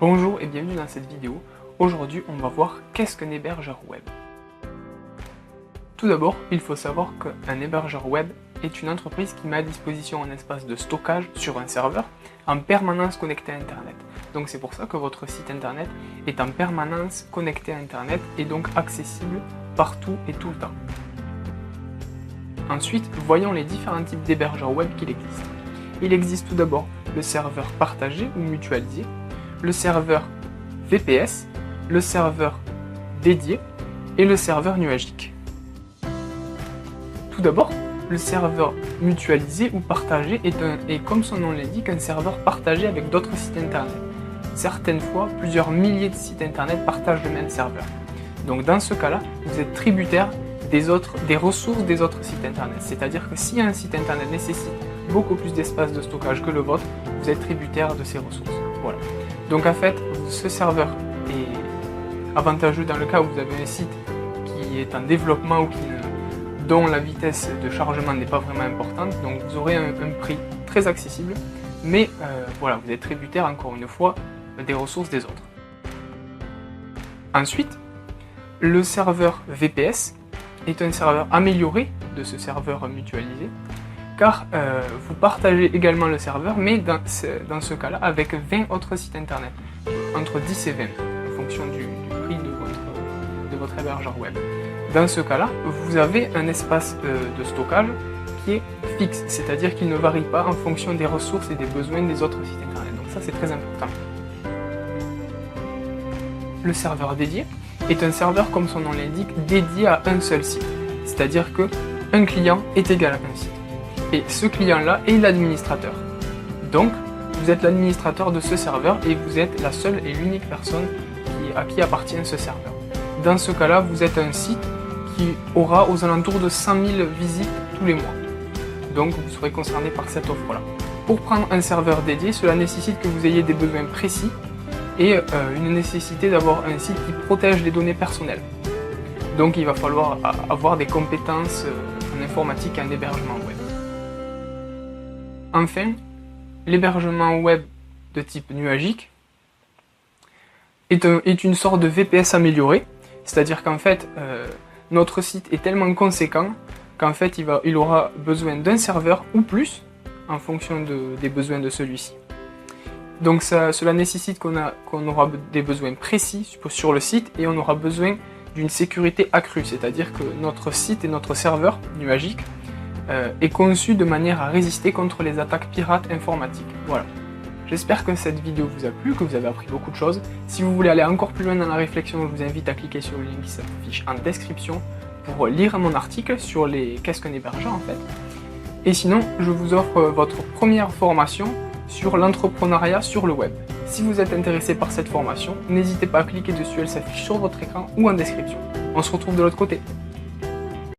Bonjour et bienvenue dans cette vidéo. Aujourd'hui, on va voir qu'est-ce qu'un hébergeur web. Tout d'abord, il faut savoir qu'un hébergeur web est une entreprise qui met à disposition un espace de stockage sur un serveur en permanence connecté à Internet. Donc c'est pour ça que votre site Internet est en permanence connecté à Internet et donc accessible partout et tout le temps. Ensuite, voyons les différents types d'hébergeurs web qu'il existe. Il existe tout d'abord le serveur partagé ou mutualisé, le serveur VPS, le serveur dédié et le serveur nuagique. Tout d'abord, le serveur mutualisé ou partagé est comme son nom l'indique, un serveur partagé avec d'autres sites internet. Certaines fois, plusieurs milliers de sites internet partagent le même serveur. Donc dans ce cas-là, vous êtes tributaire des ressources des autres sites internet. C'est-à-dire que si un site internet nécessite beaucoup plus d'espace de stockage que le vôtre, vous êtes tributaire de ces ressources. Voilà. Donc en fait, ce serveur est avantageux dans le cas où vous avez un site qui est en développement ou dont la vitesse de chargement n'est pas vraiment importante. Donc vous aurez un prix très accessible, mais voilà, vous êtes tributaire encore une fois des ressources des autres. Ensuite, le serveur VPS est un serveur amélioré de ce serveur mutualisé, car vous partagez également le serveur, mais dans ce cas-là avec 20 autres sites internet, entre 10 et 20, en fonction du prix de votre hébergeur web. Dans ce cas-là, vous avez un espace de stockage qui est fixe, c'est-à-dire qu'il ne varie pas en fonction des ressources et des besoins des autres sites internet. Donc ça, c'est très important. Le serveur dédié est un serveur, comme son nom l'indique, dédié à un seul site, c'est-à-dire qu'un client est égal à un site. Et ce client-là est l'administrateur. Donc, vous êtes l'administrateur de ce serveur et vous êtes la seule et l'unique personne à qui appartient ce serveur. Dans ce cas-là, vous êtes un site qui aura aux alentours de 100 000 visites tous les mois. Donc, vous serez concerné par cette offre-là. Pour prendre un serveur dédié, cela nécessite que vous ayez des besoins précis et une nécessité d'avoir un site qui protège les données personnelles. Donc, il va falloir avoir des compétences en informatique et en hébergement web. Enfin, l'hébergement web de type nuagique est une sorte de VPS amélioré, c'est-à-dire qu'en fait, notre site est tellement conséquent qu'en fait, il aura besoin d'un serveur ou plus en fonction des besoins de celui-ci. Donc cela nécessite qu'on aura des besoins précis sur le site et on aura besoin d'une sécurité accrue, c'est-à-dire que notre site et notre serveur nuagique est conçu de manière à résister contre les attaques pirates informatiques. Voilà. J'espère que cette vidéo vous a plu, que vous avez appris beaucoup de choses. Si vous voulez aller encore plus loin dans la réflexion, je vous invite à cliquer sur le lien qui s'affiche en description pour lire mon article sur qu'est-ce qu'un hébergeur en fait. Et sinon, je vous offre votre première formation sur l'entrepreneuriat sur le web. Si vous êtes intéressé par cette formation, n'hésitez pas à cliquer dessus, elle s'affiche sur votre écran ou en description. On se retrouve de l'autre côté.